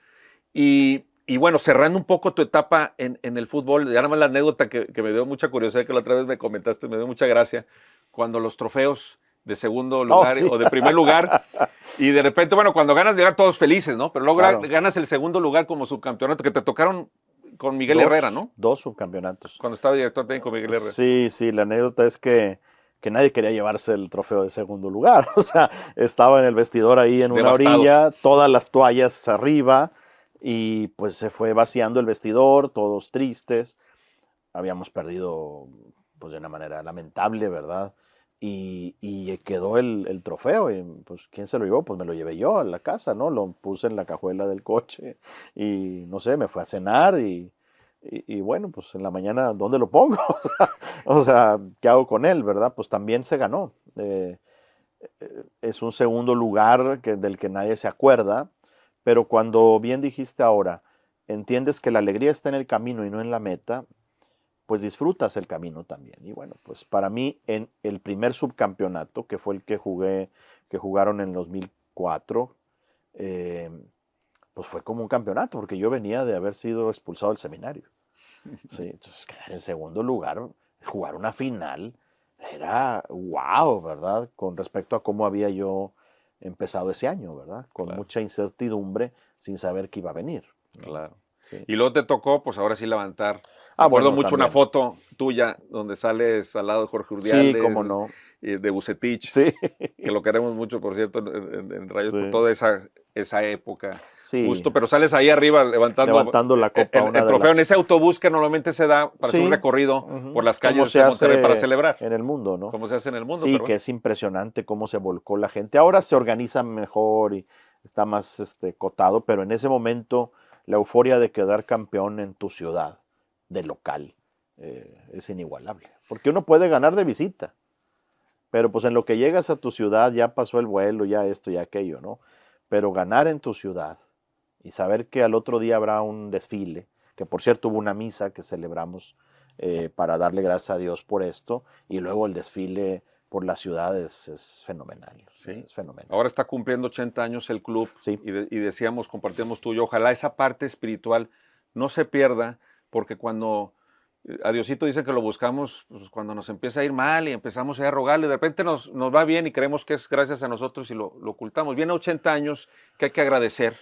Y bueno, cerrando un poco tu etapa en el fútbol, ya nada más la anécdota que me dio mucha curiosidad, que la otra vez me comentaste, me dio mucha gracia, cuando los trofeos de segundo lugar o de primer lugar, y de repente, bueno, cuando ganas, llegan todos felices, ¿no? Pero luego ganas el segundo lugar como subcampeonato, que te tocaron con Miguel Herrera, ¿no? 2 subcampeonatos. Cuando estaba director técnico Miguel Herrera. Sí, la anécdota es que nadie quería llevarse el trofeo de segundo lugar, o sea, estaba en el vestidor ahí en una orilla, todas las toallas arriba, y pues se fue vaciando el vestidor, todos tristes. Habíamos perdido pues de una manera lamentable, ¿verdad? Y quedó el trofeo. Y pues ¿quién se lo llevó? Pues me lo llevé yo a la casa, ¿no? Lo puse en la cajuela del coche y no sé, me fui a cenar y bueno, pues en la mañana, ¿dónde lo pongo? O sea, ¿qué hago con él, verdad? Pues también se ganó. Es un segundo lugar del que nadie se acuerda. Pero cuando bien dijiste ahora, entiendes que la alegría está en el camino y no en la meta, pues disfrutas el camino también. Y bueno, pues para mí en el primer subcampeonato, que fue el que jugaron en el 2004, pues fue como un campeonato, porque yo venía de haber sido expulsado del seminario. ¿Sí? Entonces quedar en segundo lugar, jugar una final, era wow, ¿verdad? Con respecto a cómo había yo empezado ese año, ¿verdad? Con mucha incertidumbre, sin saber qué iba a venir, ¿no? Claro. Sí. Y luego te tocó, pues ahora sí levantar. Recuerdo Bueno, mucho también. una foto tuya donde sales al lado de Jorge Sí, Urdiales, cómo no. de Vucetich, Sí. que lo queremos mucho, por cierto, en Rayos, Sí. por toda esa época. Sí. Justo, pero sales ahí arriba levantando la copa. el trofeo en ese autobús que normalmente se da para hacer un recorrido por las calles de Monterrey para celebrar. En el mundo, ¿no? Como se hace en el mundo. Sí, Pero que es impresionante cómo se volcó la gente. Ahora se organiza mejor y está más cotado, pero en ese momento la euforia de quedar campeón en tu ciudad, de local, es inigualable. Porque uno puede ganar de visita, pero pues en lo que llegas a tu ciudad ya pasó el vuelo, ya esto, ya aquello, ¿no? Pero ganar en tu ciudad y saber que al otro día habrá un desfile, que por cierto hubo una misa que celebramos para darle gracias a Dios por esto, y luego el desfile por la ciudad es fenomenal. Sí. Es fenomenal. Ahora está cumpliendo 80 años el club. Sí. Y decíamos, compartíamos tú y yo, ojalá esa parte espiritual no se pierda, porque cuando a Diosito dice que lo buscamos, pues cuando nos empieza a ir mal y empezamos a rogarle, de repente nos va bien y creemos que es gracias a nosotros y lo ocultamos. Viene 80 años que hay que agradecer,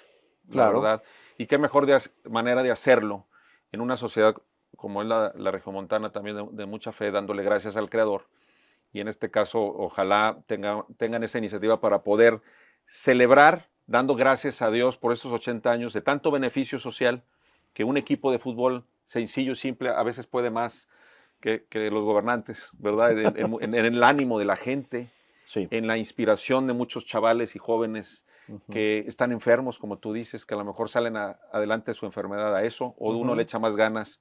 Claro. la verdad, y qué mejor manera de hacerlo en una sociedad como es la regiomontana, también de mucha fe, dándole gracias al Creador. Y en este caso, ojalá tengan esa iniciativa para poder celebrar, dando gracias a Dios por estos 80 años de tanto beneficio social, que un equipo de fútbol sencillo y simple a veces puede más que los gobernantes, ¿verdad? En el ánimo de la gente, sí. En la inspiración de muchos chavales y jóvenes que están enfermos, como tú dices, que a lo mejor salen adelante de su enfermedad a eso, o uno le echa más ganas.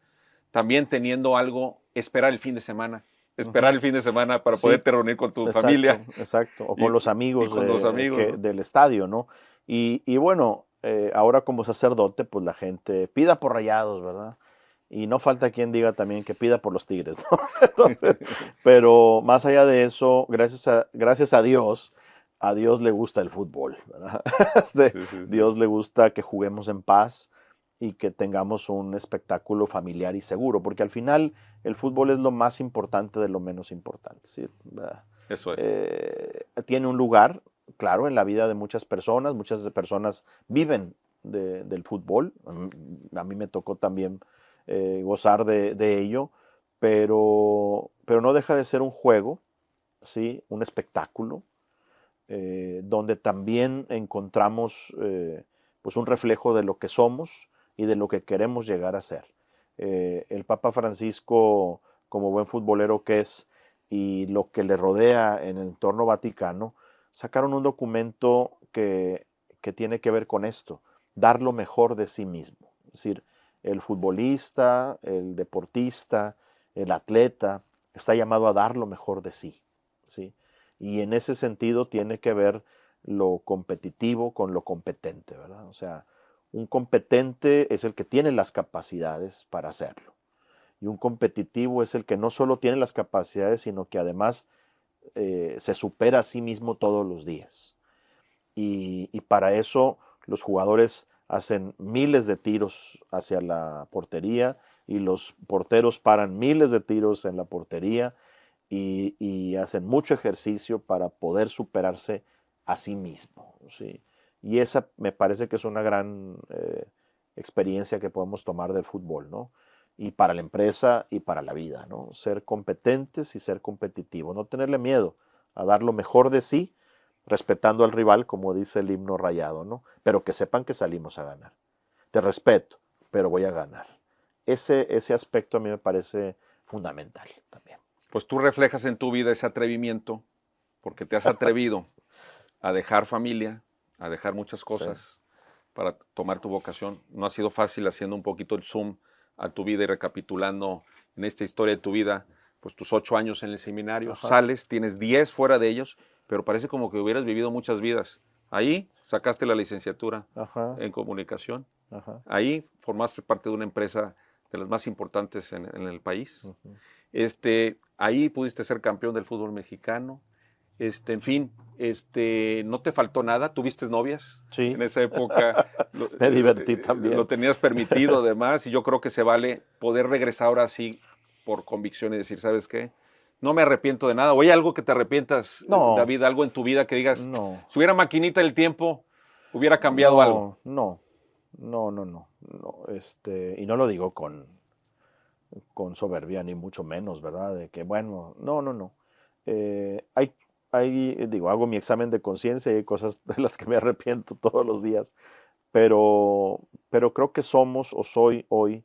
También teniendo algo, esperar el fin de semana. Esperar el fin de semana para poderte reunir con tu familia. Exacto, o con los amigos, con los amigos, ¿no? del estadio, ¿no? Y bueno, ahora como sacerdote, pues la gente pida por Rayados, ¿verdad? Y no falta quien diga también que pida por los Tigres, ¿no? Entonces, pero más allá de eso, gracias a Dios le gusta el fútbol, ¿verdad? Dios le gusta que juguemos en paz y que tengamos un espectáculo familiar y seguro, porque al final el fútbol es lo más importante de lo menos importante, ¿sí? Eso es. Tiene un lugar, claro, en la vida de muchas personas viven del fútbol, a mí me tocó también gozar de ello, pero no deja de ser un juego, ¿sí? Un espectáculo, donde también encontramos pues un reflejo de lo que somos y de lo que queremos llegar a ser. El Papa Francisco, como buen futbolero que es, y lo que le rodea en el entorno vaticano, sacaron un documento que tiene que ver con esto, dar lo mejor de sí mismo. Es decir, el futbolista, el deportista, el atleta, está llamado a dar lo mejor de sí, ¿sí? Y en ese sentido tiene que ver lo competitivo con lo competente, ¿verdad? O sea, un competente es el que tiene las capacidades para hacerlo. Y un competitivo es el que no solo tiene las capacidades, sino que además se supera a sí mismo todos los días. Y para eso los jugadores hacen miles de tiros hacia la portería y los porteros paran miles de tiros en la portería y hacen mucho ejercicio para poder superarse a sí mismo, ¿sí? Y esa me parece que es una gran experiencia que podemos tomar del fútbol, ¿no? Y para la empresa y para la vida, ¿no? Ser competentes y ser competitivos, no tenerle miedo a dar lo mejor de sí, respetando al rival, como dice el himno rayado, ¿no? Pero que sepan que salimos a ganar. Te respeto, pero voy a ganar. Ese aspecto a mí me parece fundamental también. Pues tú reflejas en tu vida ese atrevimiento, porque te has atrevido a dejar familia, a dejar muchas cosas para tomar tu vocación. No ha sido fácil, haciendo un poquito el zoom a tu vida y recapitulando en esta historia de tu vida, pues tus 8 años en el seminario. Sales, tienes 10 fuera de ellos, pero parece como que hubieras vivido muchas vidas. Ahí sacaste la licenciatura en comunicación. Ahí formaste parte de una empresa de las más importantes en el país. Ujú. Ahí pudiste ser campeón del fútbol mexicano. En fin, ¿no te faltó nada? ¿Tuviste novias? Sí, En esa época me divertí también. lo tenías permitido además, y yo creo que se vale poder regresar ahora sí por convicción y decir, ¿sabes qué? No me arrepiento de nada. ¿O hay algo que te arrepientas, No, David, algo en tu vida que digas, no, si hubiera maquinita del tiempo, hubiera cambiado algo? No, y no lo digo con soberbia, ni mucho menos, ¿verdad? De que, bueno, no. Digo, hago mi examen de conciencia y hay cosas de las que me arrepiento todos los días, pero creo que somos o soy hoy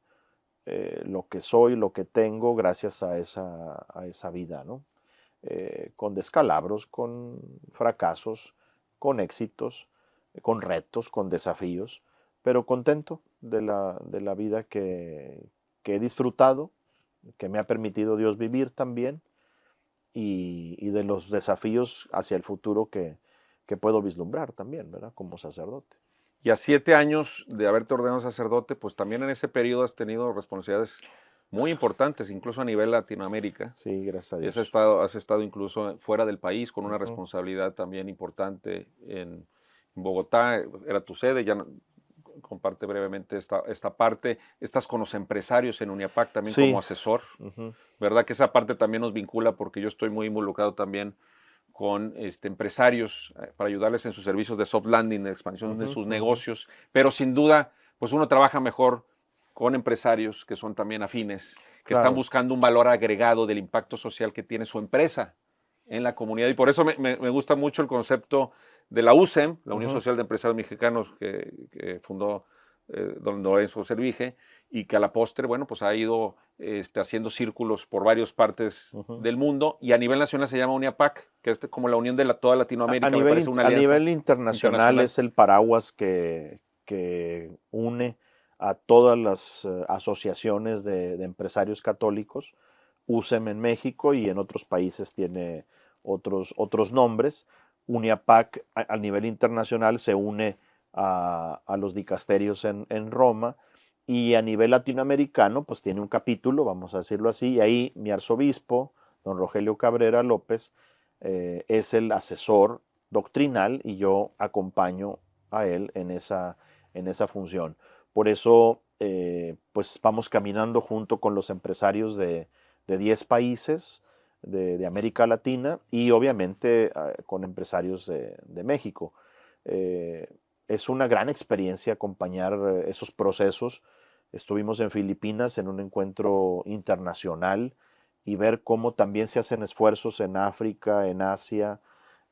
lo que soy, lo que tengo, gracias a esa vida, ¿no? Con descalabros, con fracasos, con éxitos, con retos, con desafíos, pero contento de la vida que he disfrutado, que me ha permitido Dios vivir también, y de los desafíos hacia el futuro que puedo vislumbrar también, ¿verdad? Como sacerdote. Y a 7 años de haberte ordenado sacerdote, pues también en ese periodo has tenido responsabilidades muy importantes, incluso a nivel Latinoamérica. Sí, gracias a Y Dios. has estado incluso fuera del país con una Ujú. responsabilidad también importante en Bogotá, era tu sede, ya comparte brevemente esta parte. Estás con los empresarios en Uniapac también Sí. como asesor, Ujú. ¿verdad? Que esa parte también nos vincula porque yo estoy muy involucrado también con empresarios para ayudarles en sus servicios de soft landing, de expansión de Ujú, sus ujú. negocios, pero sin duda, pues uno trabaja mejor con empresarios que son también afines, que están Claro. buscando un valor agregado del impacto social que tiene su empresa en la comunidad. Y por eso me gusta mucho el concepto de la USEM, la Unión Ujú. Social de Empresarios Mexicanos, que fundó don Lorenzo Servige, y que a la postre, bueno, pues ha ido haciendo círculos por varias partes Ujú. del mundo, y a nivel nacional se llama UNIAPAC, que es como la unión de toda Latinoamérica, me parece una A alianza nivel internacional internacional. es el paraguas que une a todas las asociaciones de empresarios católicos. USEM en México y en otros países tiene otros nombres. UNIAPAC a nivel internacional se une a los dicasterios en Roma, y a nivel latinoamericano pues tiene un capítulo, vamos a decirlo así, y ahí mi arzobispo, don Rogelio Cabrera López, es el asesor doctrinal y yo acompaño a él en esa función. Por eso, pues vamos caminando junto con los empresarios de 10 países de América Latina y obviamente con empresarios de México. Es una gran experiencia acompañar esos procesos. Estuvimos en Filipinas en un encuentro internacional y ver cómo también se hacen esfuerzos en África, en Asia,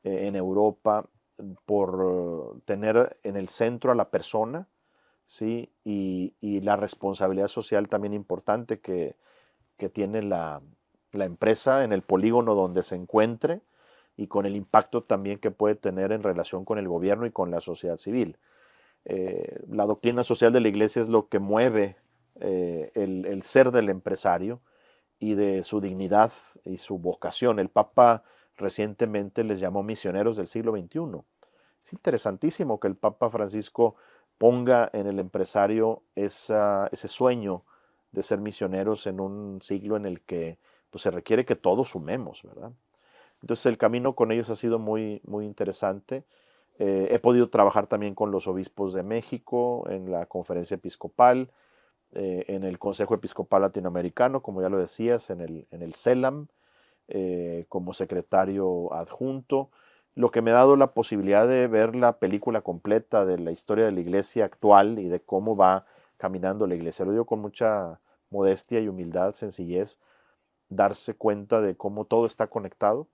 en Europa, por tener en el centro a la persona, ¿sí? Y la responsabilidad social también importante que tiene la empresa en el polígono donde se encuentre y con el impacto también que puede tener en relación con el gobierno y con la sociedad civil. La doctrina social de la iglesia es lo que mueve el ser del empresario y de su dignidad y su vocación. El Papa recientemente les llamó misioneros del siglo XXI. Es interesantísimo que el Papa Francisco ponga en el empresario ese sueño de ser misioneros en un siglo en el que pues, se requiere que todos sumemos, ¿verdad? Entonces el camino con ellos ha sido muy, muy interesante. He podido trabajar también con los obispos de México en la conferencia episcopal, en el Consejo Episcopal Latinoamericano, como ya lo decías, en el CELAM, como secretario adjunto, lo que me ha dado la posibilidad de ver la película completa de la historia de la iglesia actual y de cómo va caminando la iglesia. Lo digo con mucha modestia y humildad, sencillez, darse cuenta de cómo todo está conectado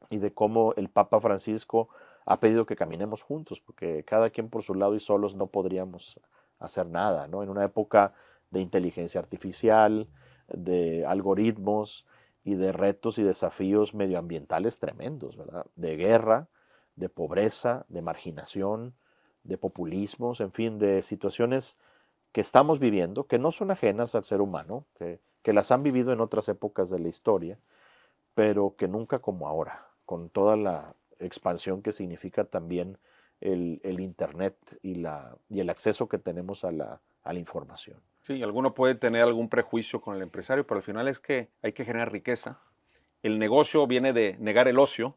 y de cómo el Papa Francisco ha pedido que caminemos juntos, porque cada quien por su lado y solos no podríamos hacer nada, ¿no? En una época de inteligencia artificial, de algoritmos y de retos y desafíos medioambientales tremendos, ¿verdad? De guerra, de pobreza, de marginación, de populismos, en fin, de situaciones que estamos viviendo, que no son ajenas al ser humano, que las han vivido en otras épocas de la historia, pero que nunca como ahora, con toda la expansión que significa también el Internet y el acceso que tenemos a a la información. Sí, alguno puede tener algún prejuicio con el empresario, pero al final es que hay que generar riqueza. El negocio viene de negar el ocio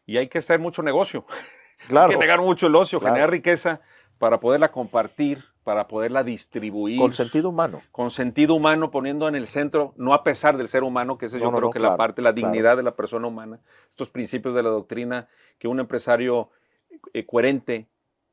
y hay que hacer mucho negocio. Hay que Claro, negar mucho el ocio, claro. generar riqueza para poderla compartir, para poderla distribuir. Con sentido humano. Con sentido humano, poniendo en el centro, no a pesar del ser humano, que ese yo creo que claro, la parte, la claro. dignidad de la persona humana, estos principios de la doctrina, que un empresario coherente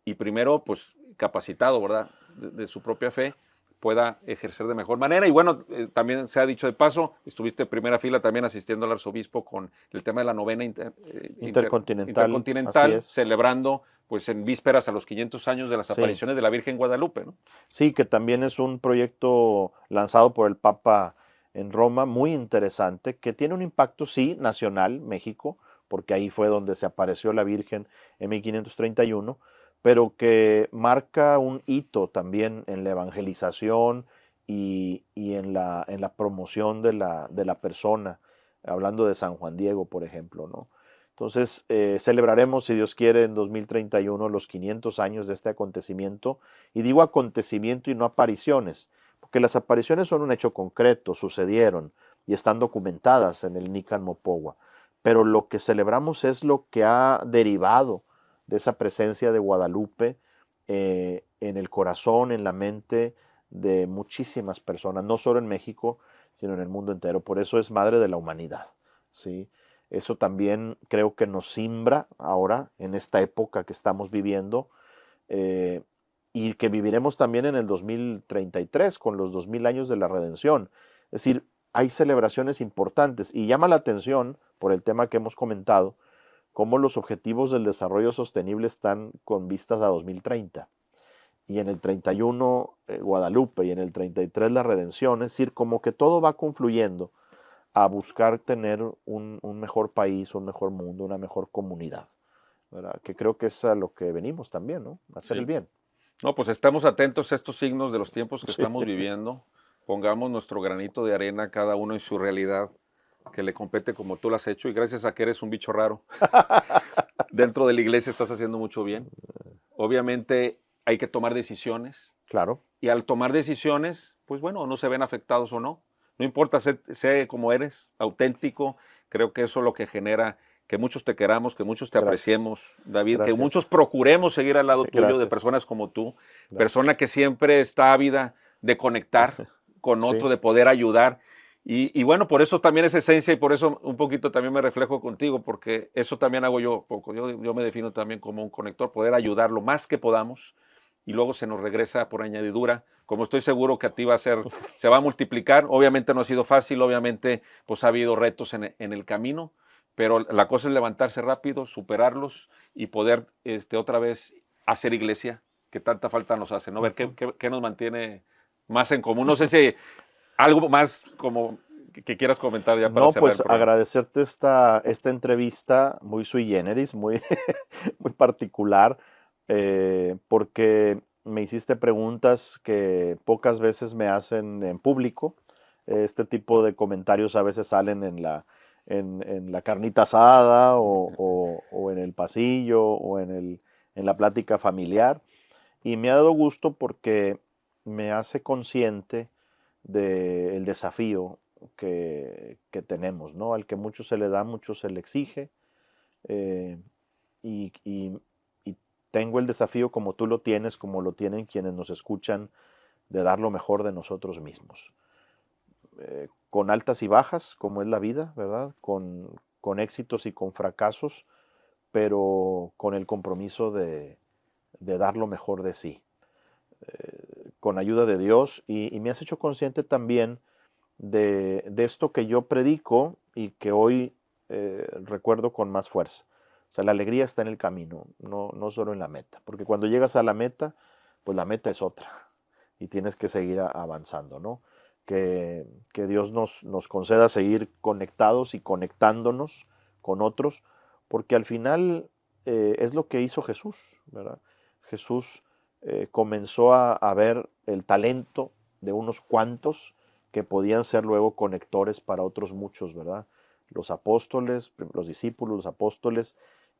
y primero, pues, capacitado, ¿verdad?, de su propia fe, pueda ejercer de mejor manera. Y bueno, también se ha dicho de paso, estuviste en primera fila también asistiendo al arzobispo con el tema de la novena intercontinental, así es. Celebrando pues en vísperas a los 500 años de las apariciones de la Virgen Guadalupe, ¿no? Sí, que también es un proyecto lanzado por el Papa en Roma, muy interesante, que tiene un impacto, sí, nacional, México, porque ahí fue donde se apareció la Virgen en 1531, pero que marca un hito también en la evangelización y en la promoción de la persona, hablando de San Juan Diego, por ejemplo, ¿no? Entonces, celebraremos, si Dios quiere, en 2031 los 500 años de este acontecimiento, y digo acontecimiento y no apariciones, porque las apariciones son un hecho concreto, sucedieron y están documentadas en el Nican Mopohua, pero lo que celebramos es lo que ha derivado de esa presencia de Guadalupe en el corazón, en la mente de muchísimas personas, no solo en México, sino en el mundo entero. Por eso es madre de la humanidad, ¿sí? Eso también creo que nos simbra ahora, en esta época que estamos viviendo, y que viviremos también en el 2033, con los 2000 años de la redención. Es decir, hay celebraciones importantes, y llama la atención, por el tema que hemos comentado, cómo los objetivos del desarrollo sostenible están con vistas a 2030. Y en el 31 Guadalupe, y en el 33 la redención, es decir, como que todo va confluyendo a buscar tener un mejor país, un mejor mundo, una mejor comunidad, ¿verdad? Que creo que es a lo que venimos también, ¿no? A hacer el bien. No, pues estamos atentos a estos signos de los tiempos que estamos viviendo. Pongamos nuestro granito de arena, cada uno en su realidad, que le compete como tú lo has hecho, y gracias a que eres un bicho raro, dentro de la iglesia estás haciendo mucho bien. Obviamente hay que tomar decisiones. Claro. Y al tomar decisiones, pues bueno, no se ven afectados o no. No importa, sé como eres, auténtico. Creo que eso es lo que genera que muchos te queramos, que muchos te apreciemos, David, que muchos procuremos seguir al lado tuyo de personas como tú, persona que siempre está ávida de conectar con otro, de poder ayudar. Y bueno, por eso también es esencia, y por eso un poquito también me reflejo contigo, porque eso también hago yo poco. Yo me defino también como un conector, poder ayudar lo más que podamos, y luego se nos regresa por añadidura. Como estoy seguro que a ti se va a multiplicar. Obviamente no ha sido fácil, obviamente pues ha habido retos en el camino, pero la cosa es levantarse rápido, superarlos y poder otra vez hacer iglesia, que tanta falta nos hace, ¿no? Ver qué nos mantiene más en común. No sé si algo más como que quieras comentar ya para cerrar. No, pues agradecerte esta entrevista muy sui generis, muy, muy particular, porque me hiciste preguntas que pocas veces me hacen en público. Este tipo de comentarios a veces salen en la carnita asada o en el pasillo o en la plática familiar. Y me ha dado gusto porque me hace consciente del desafío que tenemos, ¿no? Al que mucho se le da, mucho se le exige. Y tengo el desafío, como tú lo tienes, como lo tienen quienes nos escuchan, de dar lo mejor de nosotros mismos. Con altas y bajas, como es la vida, ¿verdad? Con éxitos y con fracasos, pero con el compromiso de dar lo mejor de sí. Con ayuda de Dios, y me has hecho consciente también de esto que yo predico y que hoy recuerdo con más fuerza. O sea, la alegría está en el camino, no solo en la meta, porque cuando llegas a la meta, pues la meta es otra y tienes que seguir avanzando, ¿no? Que Dios nos conceda seguir conectados y conectándonos con otros, porque al final es lo que hizo Jesús, ¿verdad? Jesús comenzó a ver el talento de unos cuantos que podían ser luego conectores para otros muchos, ¿verdad? Los apóstoles, los discípulos, los apóstoles,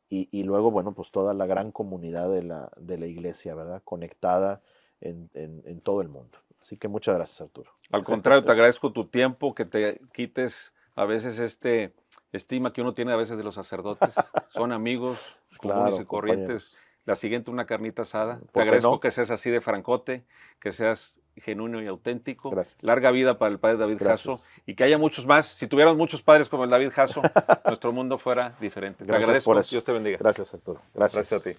y luego, bueno, pues toda la gran comunidad de la iglesia, ¿verdad? Conectada en todo el mundo. Así que muchas gracias, Arturo. Al contrario, te agradezco tu tiempo, que te quites a veces estima que uno tiene a veces de los sacerdotes. Son amigos comunes y corrientes. La siguiente, una carnita asada. Te agradezco que seas así de francote, que seas genuino y auténtico. Gracias. Larga vida para el padre David Jasso y que haya muchos más. Si tuviéramos muchos padres como el David Jasso, nuestro mundo fuera diferente. Te agradezco. Dios te bendiga. Gracias, Arturo. Gracias A ti.